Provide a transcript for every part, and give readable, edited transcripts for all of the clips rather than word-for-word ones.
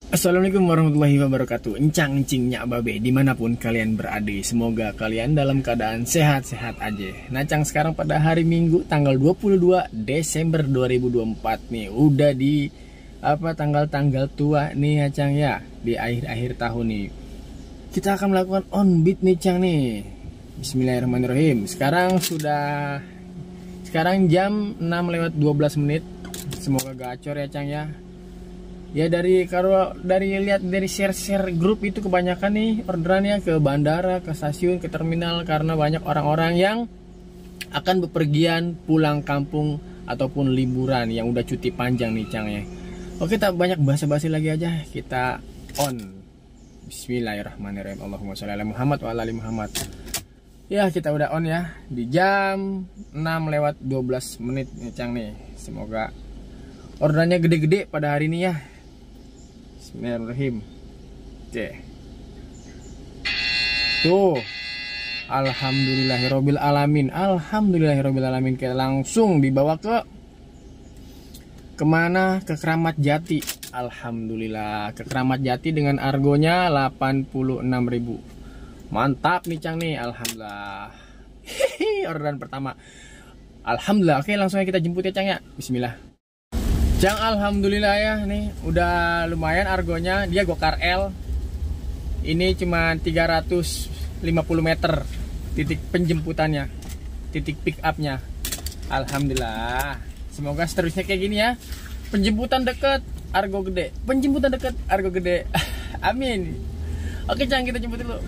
Assalamualaikum warahmatullahi wabarakatuh. Encang-encingnya babe dimanapun kalian berada, semoga kalian dalam keadaan sehat-sehat aja. Nah Cang, sekarang pada hari Minggu tanggal 22 Desember 2024 nih, udah di tanggal-tanggal tua nih ya Cang ya, di akhir-akhir tahun nih. Kita akan melakukan on beat nih Cang nih. Bismillahirrahmanirrahim. Sekarang jam 6:12 menit. Semoga gacor ya Cang ya. Ya dari lihat dari share grup itu kebanyakan nih orderannya ke bandara, ke stasiun, ke terminal, karena banyak orang-orang yang akan bepergian pulang kampung ataupun liburan yang udah cuti panjang nih Cang ya. Oke, tak banyak basa-basi lagi aja, kita on. Bismillahirrahmanirrahim. Allahumma sholli ala Muhammad wa ala ali Muhammad. Ya, kita udah on ya di jam 6:12 menit nih Cang nih. Semoga orderannya gede-gede pada hari ini ya. Bismillahirrahmanirrahim. Oke. Tuh. Alhamdulillahirabbil alamin. Alhamdulillahirabbil alamin. Kita langsung dibawa ke kemana? Ke Kramat Jati. Alhamdulillah, ke Kramat Jati dengan argonya 86.000. Mantap nih Cang nih. Alhamdulillah. Orderan pertama. Alhamdulillah. Oke, langsung aja kita jemput ya Cang ya. Bismillah. Cang, alhamdulillah ya nih udah lumayan argonya. Dia Gokar L. Ini cuma 350 meter titik penjemputannya, titik pick upnya. Alhamdulillah. Semoga seterusnya kayak gini ya. Penjemputan deket, argo gede. Penjemputan deket, argo gede. Amin. Oke Cang, kita jemput dulu.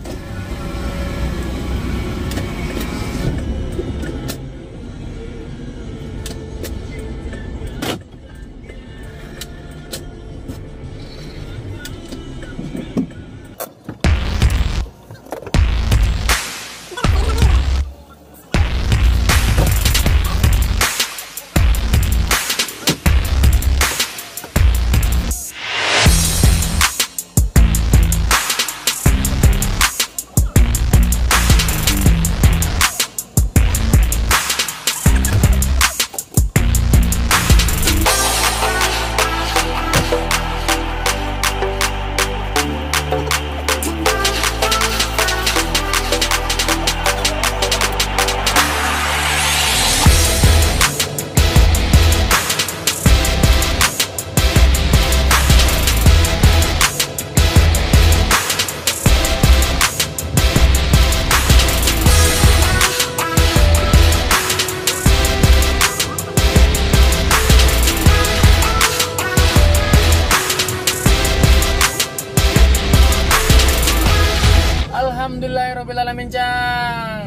Alhamdulillahirobbilalamin Cang.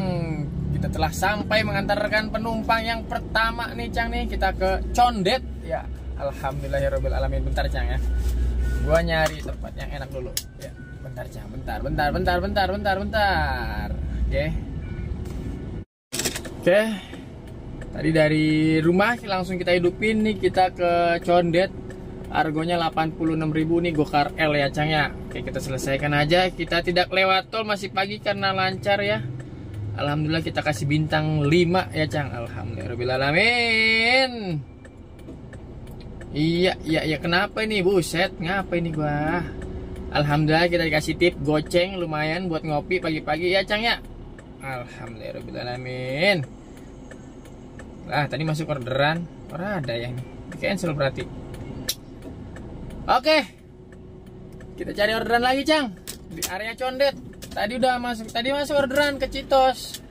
Kita telah sampai mengantarkan penumpang yang pertama nih Cang nih. Kita ke Condet ya. Alhamdulillahirobbilalamin. Bentar Cang ya. Gua nyari tempat yang enak dulu. Ya, bentar Cang. Bentar. Oke. Tadi dari rumah langsung kita hidupin nih, kita ke Condet. Argonya 86.000 nih, Gokar L ya Cang ya. Oke, kita selesaikan aja. Kita tidak lewat tol, masih pagi karena lancar ya. Alhamdulillah, kita kasih bintang 5 ya Cang. Alhamdulillahirobbilalamin. Iya, kenapa ini buset? Ngapa ini gua? Alhamdulillah, kita dikasih tip goceng lumayan buat ngopi pagi-pagi ya Cang ya. Alhamdulillahirobbilalamin. Tadi masuk orderan. Orang ada yang di cancel berarti. Oke, kita cari orderan lagi Cang di area Condet. Tadi masuk orderan ke Citos.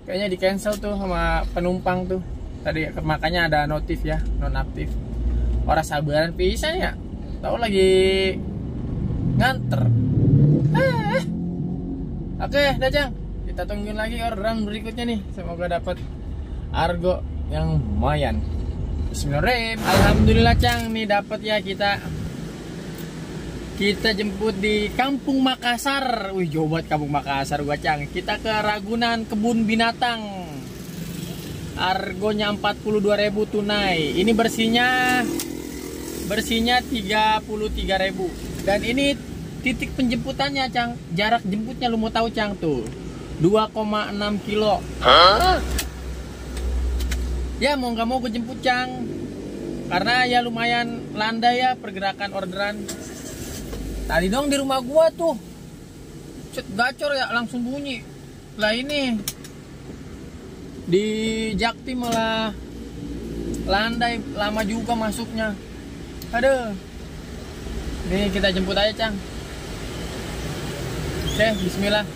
Kayaknya di cancel tuh sama penumpang tuh. Tadi makanya ada notif ya, nonaktif. Orang sabaran pisan ya. Tahu lagi nganter. Oke, dah Cang. Kita tungguin lagi orderan berikutnya nih. Semoga dapat argo yang lumayan. Bismillahirrahmanirrahim. Alhamdulillah Cang, nih dapat ya kita jemput di Kampung Makassar. Wih, jauh banget Kampung Makassar gua Cang. Kita ke Ragunan Kebun Binatang. Argonya 42.000 tunai. Ini bersihnya 33.000. Dan ini titik penjemputannya Cang. Jarak jemputnya lu mau tahu Cang tuh 2,6 kilo. Ya mau nggak mau gue jemput Cang. Karena ya lumayan landai ya pergerakan orderan. Tadi dong di rumah gua tuh. Cet gacor ya langsung bunyi. Lah ini di Jakti malah landai, lama juga masuknya. Aduh. Nih kita jemput aja, Cang. Oke, bismillah.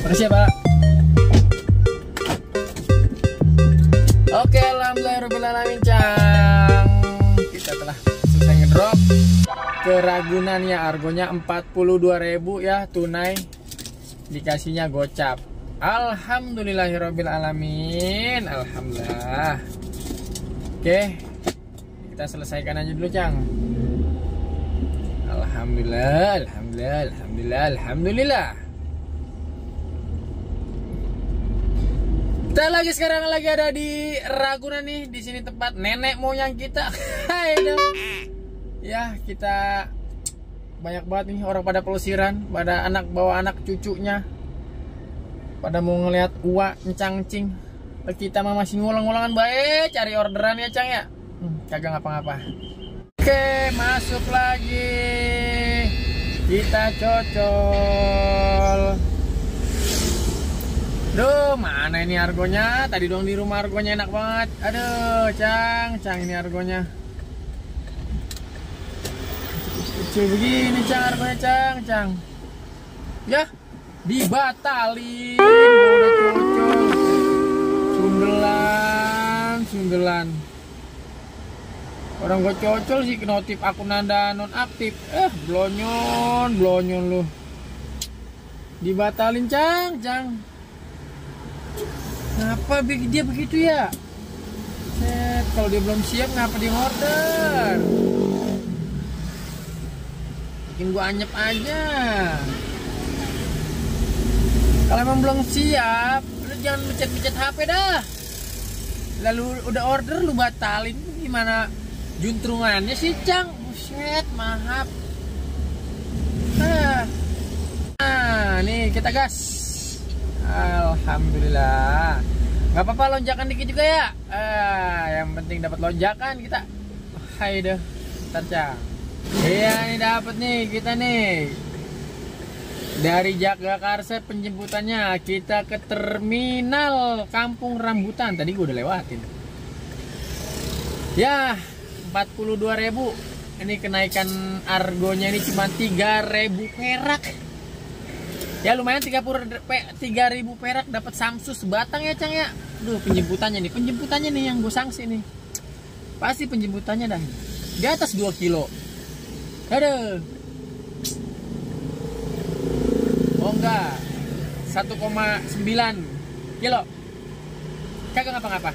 Makasih ya, Pak. Oke, alhamdulillahirobbilalamin, Cang. Kita telah selesai ngedrop ke Ragunan ya. Argonya 42.000 ya tunai. Dikasihnya gocap. Alhamdulillahirobbilalamin. Alhamdulillah. Oke. Kita selesaikan aja dulu, Cang. Alhamdulillah, alhamdulillah, alhamdulillah, alhamdulillah. Kita lagi sekarang lagi ada di Ragunan nih, di sini tempat nenek moyang kita. Ya, kita banyak banget nih orang pada pelesiran, pada anak bawa anak cucunya, pada mau ngeliat uak encang-cing. Kita mah masih ngulang-ngulangan baik, cari orderan ya, Cang ya. Kagak ngapa-ngapa. Oke, masuk lagi. Kita cocol. Duh, mana ini argonya? Tadi dong di rumah argonya enak banget. Aduh, Cang ini argonya. Kecil begini, Cang, argonya, Cang. Ya, dibatalin. Udah cocok. Sunggelan. Orang gue cocol sih notif akun Anda nonaktif. Blonyon lu. Dibatalin, Cang. Ngapa dia begitu ya? Kalau dia belum siap ngapa dia order? Bikin gua anyep aja. Kalau emang belum siap, lu jangan mencet HP dah. Lalu udah order lu batalin, gimana juntrungannya sih, Cang? Buset, mahap. Nah, nih kita gas. Alhamdulillah. Gak apa-apa lonjakan dikit juga ya. Yang penting dapat lonjakan kita. Hai deh. Ntar, Cang. Iya, nih dapat nih kita nih. Dari Jagakarsa penjemputannya kita ke terminal Kampung Rambutan. Tadi gue udah lewatin. Ya, 42.000. Ini kenaikan argonya ini cuma 3.000 perak. Ya lumayan 3.000 perak dapat Samsung sebatang ya, Cang ya. Duh, penjemputannya nih yang gue sanksi nih. Pasti penjemputannya dah di atas 2 kilo. Aduh. Oh enggak, 1,9 kilo. Kagak ngapa-ngapa.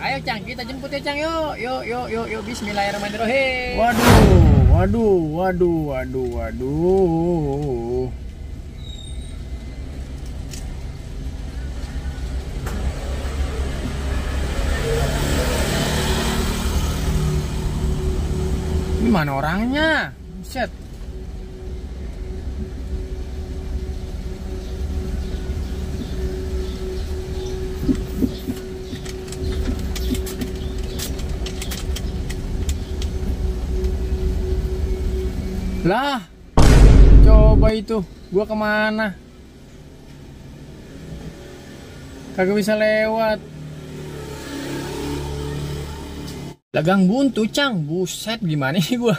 Ayo, Cang, kita jemput ya, Cang. Yuk. Bismillahirrahmanirrahim. Waduh. Gimana orangnya? Set. Lah, coba itu, gua kemana? Kagak bisa lewat. Lagang buntu, Cang. Buset, gimana sih gua?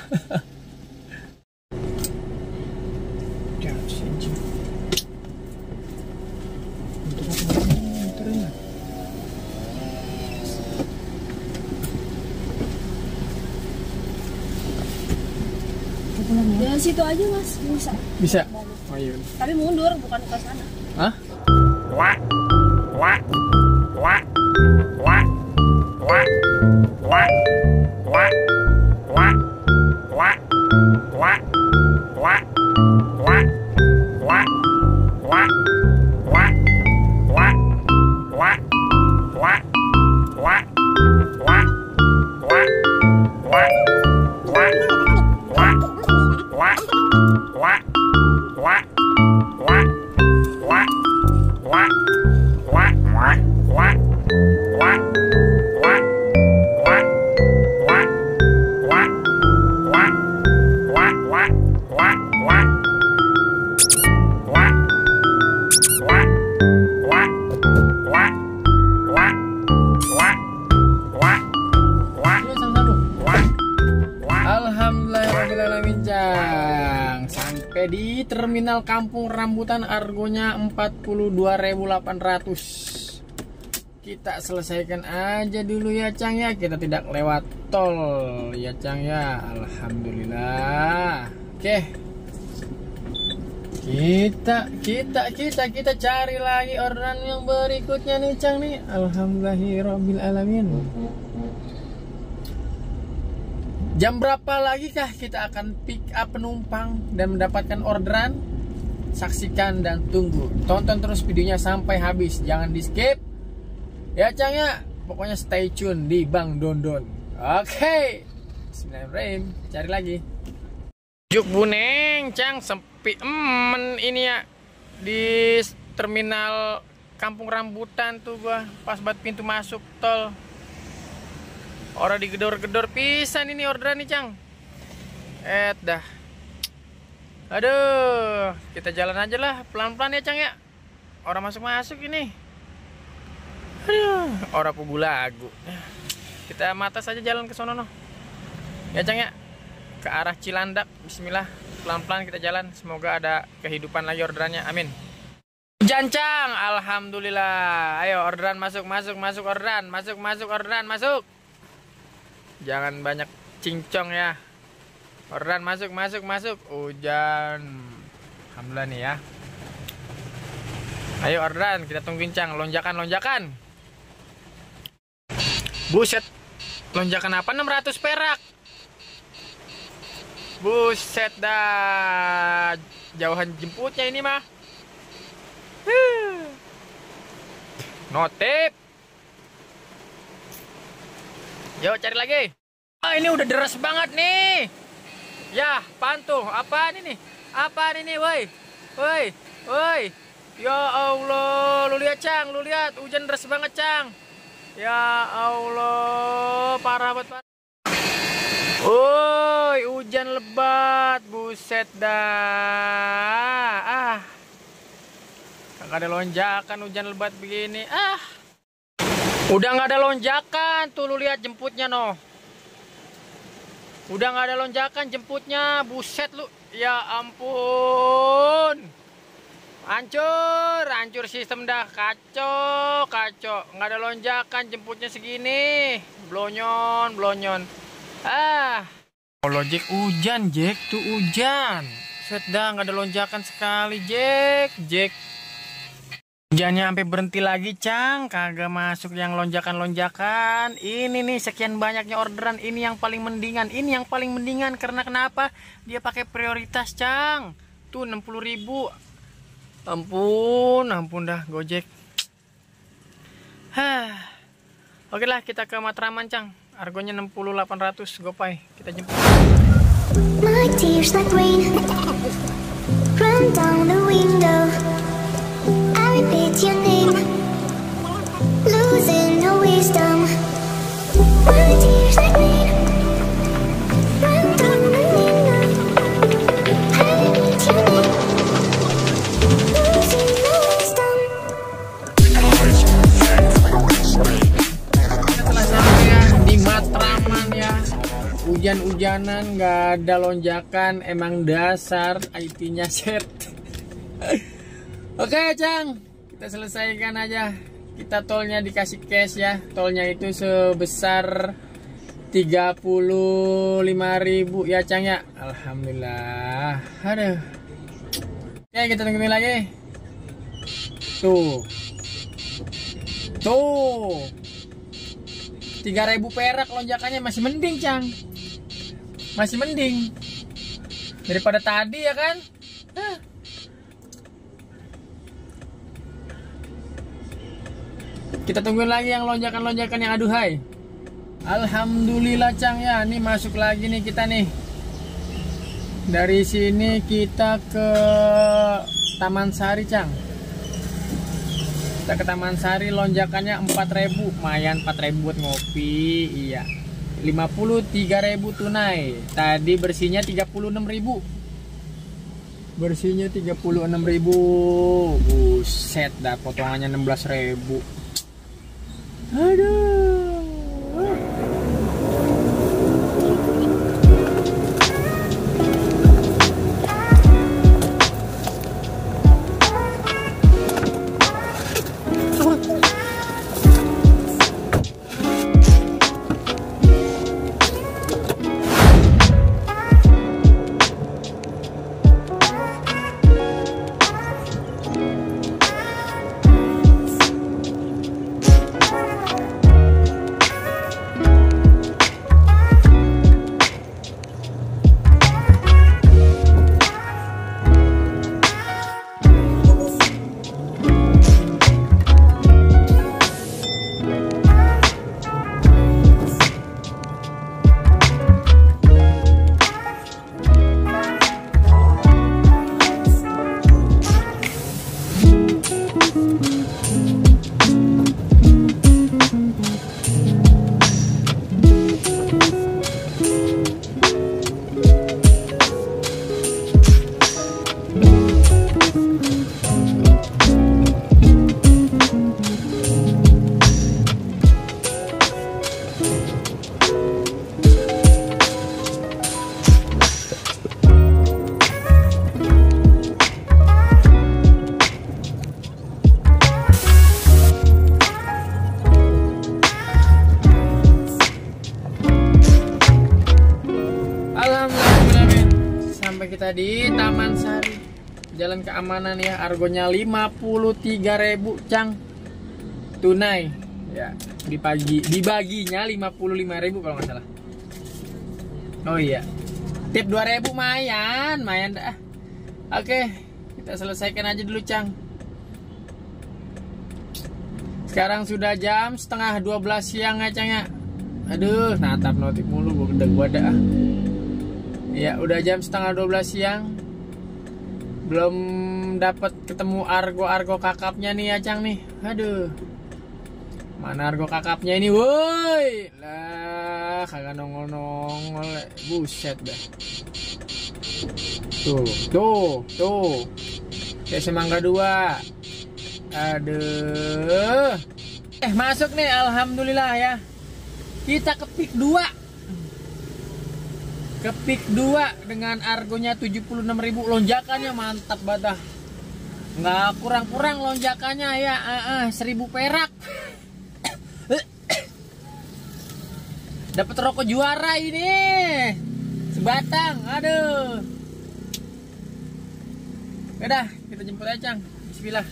Jalan situ aja mas, bisa. Bisa. Oh iya. Tapi mundur, bukan ke sana. Hah? Alhamdulillahirrahmanirrahim, Cang. Sampai di terminal Kampung Rambutan, argonya 42.800. Kita selesaikan aja dulu ya, Cang ya. Kita tidak lewat tol ya, Cang ya. Alhamdulillah. Oke. Kita cari lagi orderan yang berikutnya nih, Cang nih. Alhamdulillahirabbil alamin. Jam berapa lagi kah kita akan pick up penumpang dan mendapatkan orderan? Saksikan dan tunggu. Tonton terus videonya sampai habis. Jangan di skip. Ya, Cang ya. Pokoknya stay tune di Bang Dondon. Oke. Bismillahirrahmanirrahim. Cari lagi. Juk Buneng, Cang. Sepi ini ya. Di terminal Kampung Rambutan tuh gua. Pas buat pintu masuk tol. Orang digedor-gedor pisan ini orderan nih, Cang. Dah. Aduh, kita jalan aja lah pelan-pelan ya, Cang ya. Orang masuk-masuk ini. Aduh, orang pugu lagu. Kita mata saja jalan ke sono no. Ya, Cang ya. Ke arah Cilandak. Bismillah. Pelan-pelan kita jalan. Semoga ada kehidupan lagi orderannya. Amin. Hujan, Cang. Alhamdulillah. Ayo orderan masuk orderan. Masuk orderan, masuk. Jangan banyak cincong ya. Orderan masuk. Hujan. Alhamdulillah nih ya. Ayo orderan, kita tungguin, Cang. Lonjakan. Buset. Lonjakan apa? 600 perak. Buset dah. Jauhan jemputnya ini mah. Notif. Yuk cari lagi. Ini udah deras banget nih. Ya, pantuh. Apaan ini? Woi. Ya Allah, lu lihat, Cang, hujan deras banget, Cang. Ya Allah, parah banget. Woi, hujan lebat, buset dah. Kagak ada lonjakan hujan lebat begini. Udah nggak ada lonjakan, tuh lu lihat jemputnya no. Udah nggak ada lonjakan jemputnya, buset lu. Ya ampun. Hancur sistem dah, kacau. Nggak ada lonjakan jemputnya segini. Blonyon. Lojek hujan, Jack, tuh hujan. Set dah, nggak ada lonjakan sekali, Jack. Hujannya sampai berhenti lagi, Cang. Kagak masuk yang lonjakan. Ini nih sekian banyaknya orderan. Ini yang paling mendingan. Karena kenapa? Dia pakai prioritas, Cang. Tuh 60.000. Ampun dah Gojek. Oke lah, kita ke Matraman, Cang. Argonya 60.800 GoPay. Kita jemput. My tears like rain run down the window. I repeat your name, losing no wisdom. My tears like rain run down the window. I repeat your name, losing no wisdom. Kita telah sampai ya di Matraman ya. Hujan-hujanan, nggak ada lonjakan, emang dasar IT-nya set. Oke Cang, kita selesaikan aja. Kita tolnya dikasih cash ya. Tolnya itu sebesar 35.000 ya Cang ya. Alhamdulillah. Aduh. Oke, kita tungguin lagi. Tuh 3.000 perak lonjakannya, masih mending Cang. Masih mending daripada tadi ya kan. Kita tungguin lagi yang lonjakan-lonjakan yang aduhai. Alhamdulillah Cang ya. Ini masuk lagi nih kita nih. Dari sini kita ke Taman Sari Cang. Kita ke Taman Sari, lonjakannya 4.000. Lumayan 4.000 buat ngopi. Iya, 53.000 tunai. Tadi bersihnya 36.000. Bersihnya 36.000. Buset dah, potongannya 16.000. Aduh. Kita di Taman Sari, Jalan Keamanan ya. Argonya 53.000 Cang tunai ya. Dibaginya 55.000 kalau nggak salah. Oh iya, tip 2.000 mayan dah. Oke, kita selesaikan aja dulu Cang. Sekarang sudah jam setengah 12 siang ya Cang ya. Aduh, natap notif mulu gua dah. Ya, udah jam setengah 12 siang. Belum dapat ketemu argo kakapnya nih ya Cang nih. Aduh. Mana argo kakapnya ini, woi? Lah, kagak nongol-nongol. Buset dah. Tuh. Kayak semangga 2. Aduh. Masuk nih, alhamdulillah ya. Kita kepik 2. Kepik 2 dengan argonya 76.000. Lonjakannya mantap badah. Nggak kurang-kurang lonjakannya ya. 1.000 perak. Dapat rokok juara ini. Sebatang. Aduh. Udah, kita jemput aja Cang. Bismillah.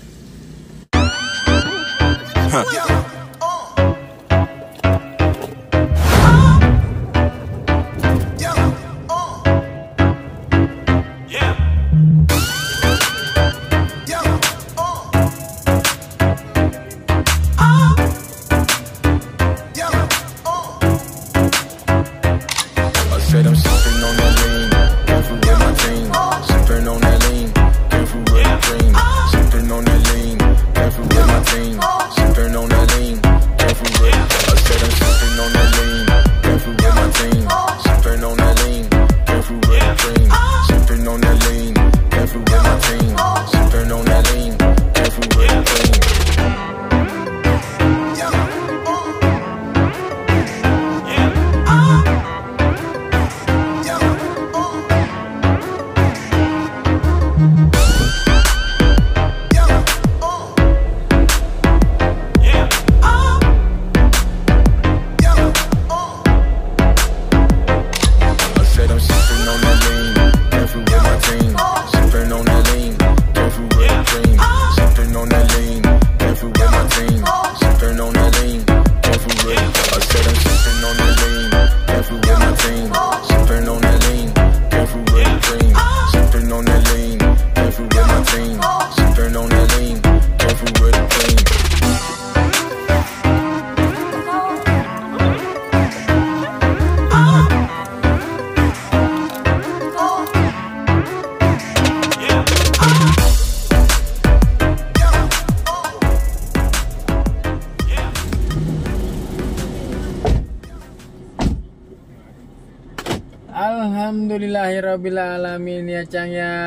Alhamdulillahirabbil alamin ya Cang ya.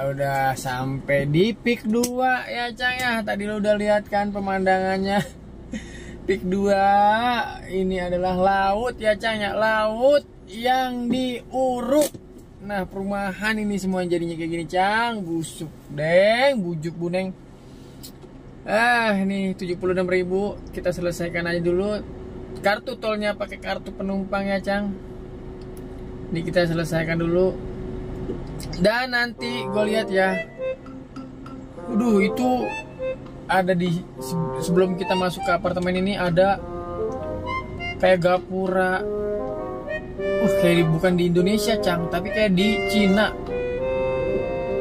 Udah sampai di Pik 2 ya Cang ya. Tadi lo udah lihat kan pemandangannya. Pik 2 ini adalah laut ya Cang ya. Laut yang diuruk. Nah, perumahan ini semua jadinya kayak gini Cang. Busuk deng, bujuk buneng. Ini 76.000 kita selesaikan aja dulu. Kartu tolnya pakai kartu penumpang ya Cang. Ini kita selesaikan dulu. Dan nanti gue lihat ya. Itu ada di sebelum kita masuk ke apartemen ini ada kayak gapura. Kayak bukan di Indonesia Cang, tapi kayak di Cina.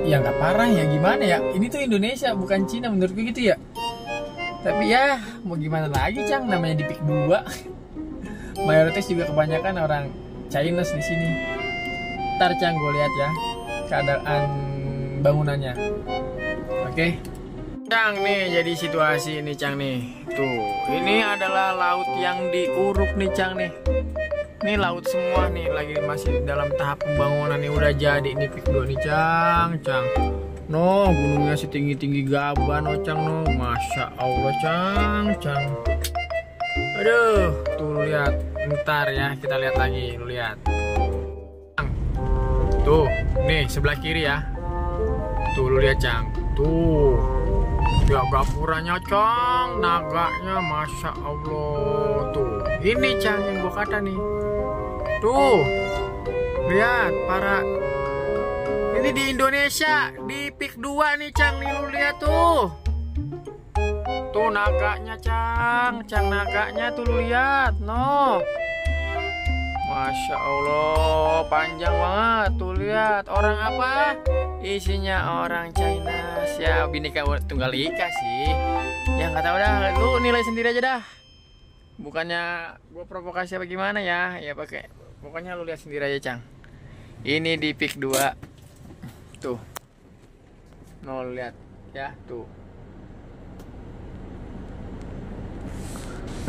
Ya nggak parah ya, gimana ya? Ini tuh Indonesia bukan Cina menurutku gitu ya. Tapi ya mau gimana lagi Cang, namanya di Pik 2. Mayoritas juga kebanyakan orang Chinese di sini. Ntar Cang gue lihat ya keadaan bangunannya. Oke. Cang nih jadi situasi ini Cang nih. Tuh, ini adalah laut yang diuruk nih Cang nih. Ini laut semua nih, lagi masih dalam tahap pembangunan nih, udah jadi nih Pik 2 nih Cang. No, gunungnya setinggi-tinggi Gaban oh Cang no. Masya Allah Cang. Aduh, tuh lu lihat. Ntar ya, kita lihat lagi, lu lihat. Tuh, nih sebelah kiri ya. Tuh lu lihat Cang. Tuh. Ya gapuranya Cang, naganya Masya Allah. Tuh, ini Cang yang gua kata nih. Tuh. Lihat para. Ini di Indonesia, di Pik 2 nih Cang, nih lu lihat tuh. Tuh naganya Cang naganya tuh lu lihat, no. Masya Allah, panjang banget tuh lihat. Orang apa? Isinya orang China. Ya Bhinneka Tunggal Ika sih. Ya nggak tahu dah, lu nilai sendiri aja dah. Bukannya gue provokasi apa gimana ya? Ya pakai. Pokoknya lu lihat sendiri aja Cang. Ini di Pik 2. Tuh. No, lu lihat ya, tuh.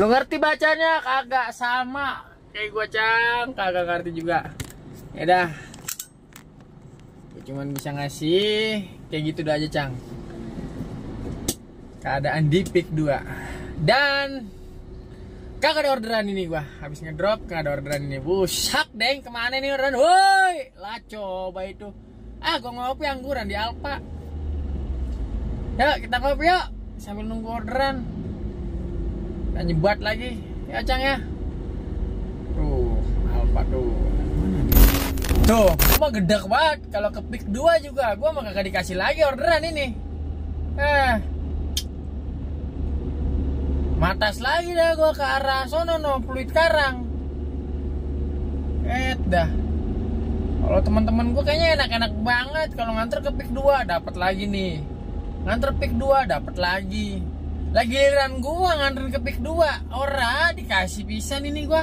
Lu ngerti bacanya? Kagak sama kayak gua Cang, kagak ngerti juga. Ya dah. Gua cuman bisa ngasih kayak gitu dah aja Cang. Keadaan di Pik 2. Dan kagak ada orderan ini gua. Habis ngedrop kagak ada orderan ini. Busak deng, kemana nih orderan? Woi, lah coba itu. Gua ngopi angguran di Alfa. Yuk kita ngopi yuk sambil nunggu orderan. Dan nyebat lagi ya Cang ya. Tuh Alfa tuh. Tuh gua gedek banget. Kalau ke Pik 2 juga gua mah kagak dikasih lagi orderan ini. Matas lagi dah gua ke arah sono no, Pluit Karang. Dah. Kalau teman-teman gua kayaknya enak-enak banget kalau nganter ke Pik 2 dapat lagi nih. Nganter Pik 2 dapat lagi. Lagi giliran gua nganterin ke Pik 2, ora dikasih pisan ini gua.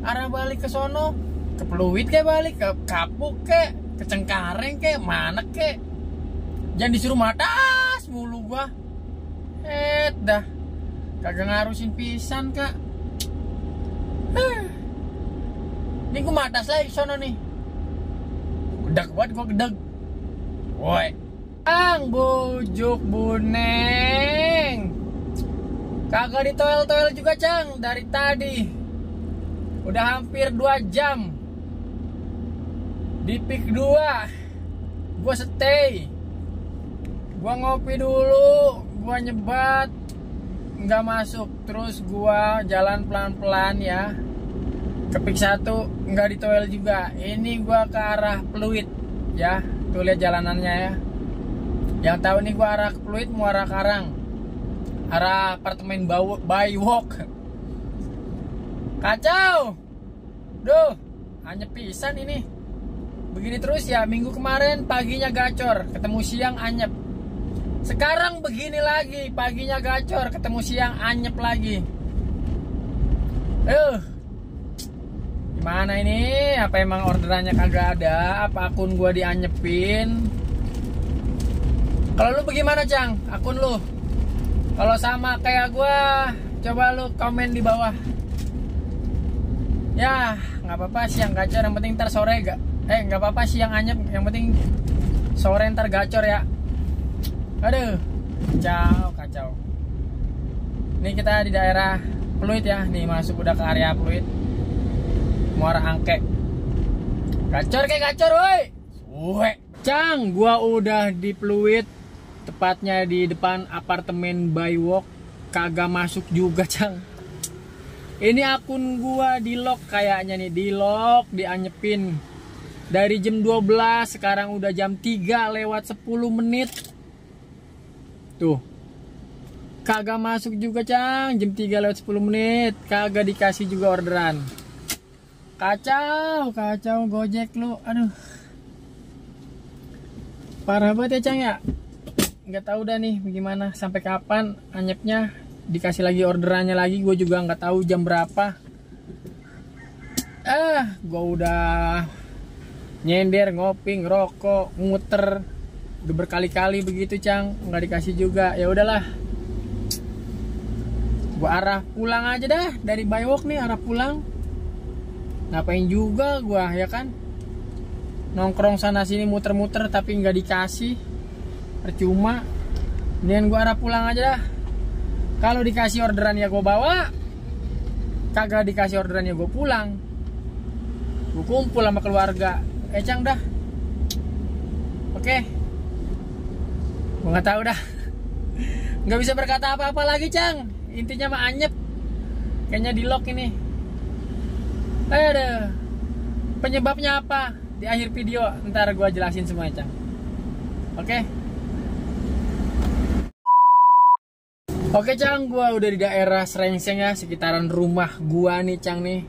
Arah balik ke sono, ke Pluit kayak balik, ke Kapuk kayak, ke Cengkareng kayak, mana kayak. Jangan disuruh matas mulu gua. Dah. Kagak ngarusin pisan, Kak. Ini gua matas lagi ke sono nih. Gedeg banget gua gedeg. Woi. Bujuk buneng. Kagak ditoel-toel juga Cang dari tadi. Udah hampir 2 jam di Pik 2. Gua stay. Gua ngopi dulu, gua nyebat, nggak masuk. Terus gua jalan pelan-pelan ya ke Pik 1, nggak ditoel juga. Ini gua ke arah Pluit ya. Tuh lihat jalanannya ya. Yang tahu nih gua arah ke Pluit, mau arah Karang. Arah apartemen Baywalk. Kacau. Duh, hanya pisan ini. Begini terus ya, minggu kemarin paginya gacor, ketemu siang anyep. Sekarang begini lagi, paginya gacor, ketemu siang anyep lagi. Gimana ini? Apa emang orderannya kagak ada? Apa akun gua dianyepin? Kalau lu bagaimana Cang? Akun lu? Kalau sama kayak gua, coba lu komen di bawah. Ya nggak apa-apa siang gacor, yang penting ntar sore nggak apa-apa siang anyep, yang penting sore ntar gacor ya. Aduh kacau. Ini kita di daerah Pluit ya, nih masuk udah ke area Pluit, Muara Angke. Gacor woi. Cang, gua udah di Pluit, tepatnya di depan apartemen Bywalk. Kagak masuk juga, Cang. Ini akun gua di lock kayaknya nih, di lock, dianyepin. Dari jam 12, sekarang udah jam 3 lewat 10 menit. Tuh. Kagak masuk juga, Cang. Jam 3 lewat 10 menit. Kagak dikasih juga orderan. Kacau Gojek lu. Aduh. Parah banget ya, Cang ya. Nggak tahu dah nih bagaimana, sampai kapan anyepnya, dikasih lagi orderannya lagi, gue juga nggak tahu jam berapa. Gue udah nyender, ngopi, ngerokok, muter, udah berkali-kali begitu, Cang, nggak dikasih juga. Ya udahlah, gue arah pulang aja dah dari Bywalk nih, arah pulang. Ngapain juga gue ya kan, nongkrong sana sini muter-muter tapi nggak dikasih, percuma. Mendingan gue arah pulang aja dah. Kalau dikasih orderan ya gue bawa, kagak dikasih orderan ya gue pulang. Gue kumpul sama keluarga. Cang dah. Oke. Gue nggak tahu dah. Nggak bisa berkata apa-apa lagi, Cang. Intinya mah anyep. Kayaknya di lock ini. Aduh. Penyebabnya apa? Di akhir video ntar gue jelasin semuanya, Cang. Oke. Oke, Cang, gue udah di daerah Srengseng ya, sekitaran rumah gua nih, Cang nih.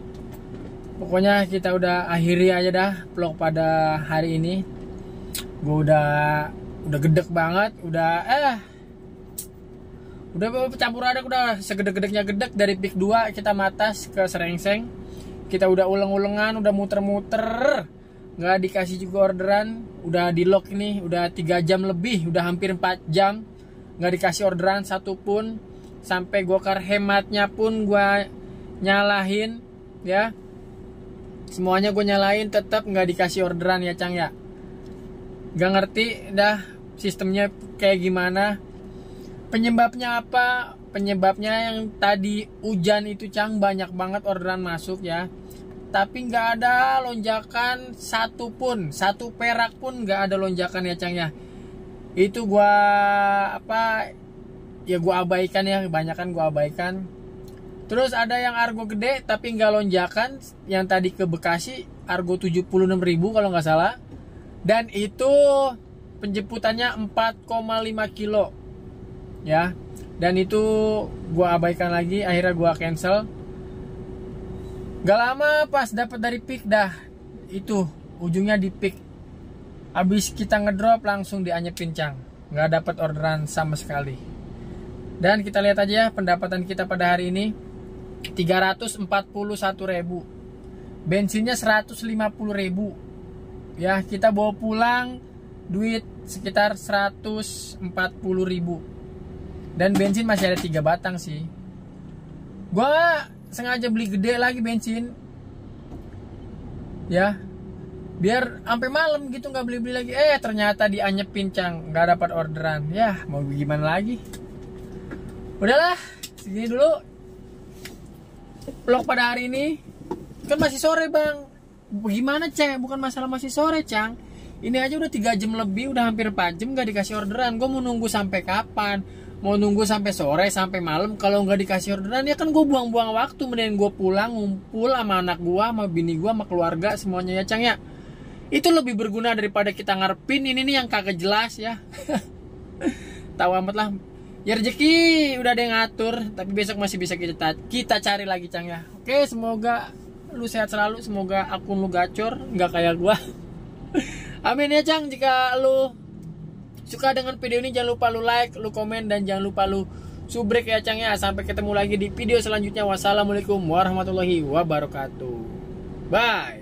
Pokoknya kita udah akhiri aja dah vlog pada hari ini. Gue udah gedek banget, udah campur aduk, udah segedek-gedeknya gedek. Dari Pik 2 kita matas ke Srengseng. Kita udah uleng-ulengan, udah muter-muter, nggak dikasih juga orderan. Udah di lock nih, udah 3 jam lebih, udah hampir 4 jam nggak dikasih orderan satupun. Sampai gokar hematnya pun gue nyalahin ya, semuanya gue nyalain, tetap nggak dikasih orderan ya, Cang ya. Gak ngerti dah sistemnya kayak gimana, penyebabnya apa. Penyebabnya yang tadi hujan itu, Cang, banyak banget orderan masuk ya, tapi nggak ada lonjakan satupun, 1 perak pun nggak ada lonjakan ya, Cang ya. Itu gua gua abaikan ya, kebanyakan gua abaikan. Terus ada yang argo gede tapi nggak lonjakan, yang tadi ke Bekasi argo 76.000 kalau nggak salah, dan itu penjemputannya 4,5 kilo ya, dan itu gua abaikan lagi, akhirnya gua cancel. Gak lama pas dapat dari Pik dah, itu ujungnya di Pik. Abis kita ngedrop langsung dianyepin, Cang. Nggak dapat orderan sama sekali. Dan kita lihat aja ya pendapatan kita pada hari ini, 341.000. Bensinnya 150.000. Ya, kita bawa pulang duit sekitar 140.000. Dan bensin masih ada 3 batang sih. Gua sengaja beli gede lagi bensin. Ya, biar sampai malam gitu nggak beli-beli lagi. Ternyata dianyepin, Cang, nggak dapat orderan. Ya mau gimana lagi. Udahlah, segini dulu vlog pada hari ini. Kan masih sore, Bang. Gimana, Cang? Bukan masalah masih sore, Cang. Ini aja udah 3 jam lebih, udah hampir 4 jam nggak dikasih orderan. Gue mau nunggu sampai kapan? Mau nunggu sampai sore, sampai malam? Kalau nggak dikasih orderan ya kan gue buang-buang waktu. Mending gue pulang ngumpul sama anak gue, sama bini gue, sama keluarga semuanya ya, Cang ya. Itu lebih berguna daripada kita ngarepin ini nih yang kagak jelas ya. Tahu amat lah. Ya rezeki udah ada yang ngatur, tapi besok masih bisa kita cari lagi, Cang ya. Oke, semoga lu sehat selalu, semoga akun lu gacor, nggak kayak gua. Amin ya, Cang. Jika lu suka dengan video ini, jangan lupa lu like, lu komen, dan jangan lupa lu subrek ya, Cang ya. Sampai ketemu lagi di video selanjutnya. Wassalamualaikum warahmatullahi wabarakatuh. Bye.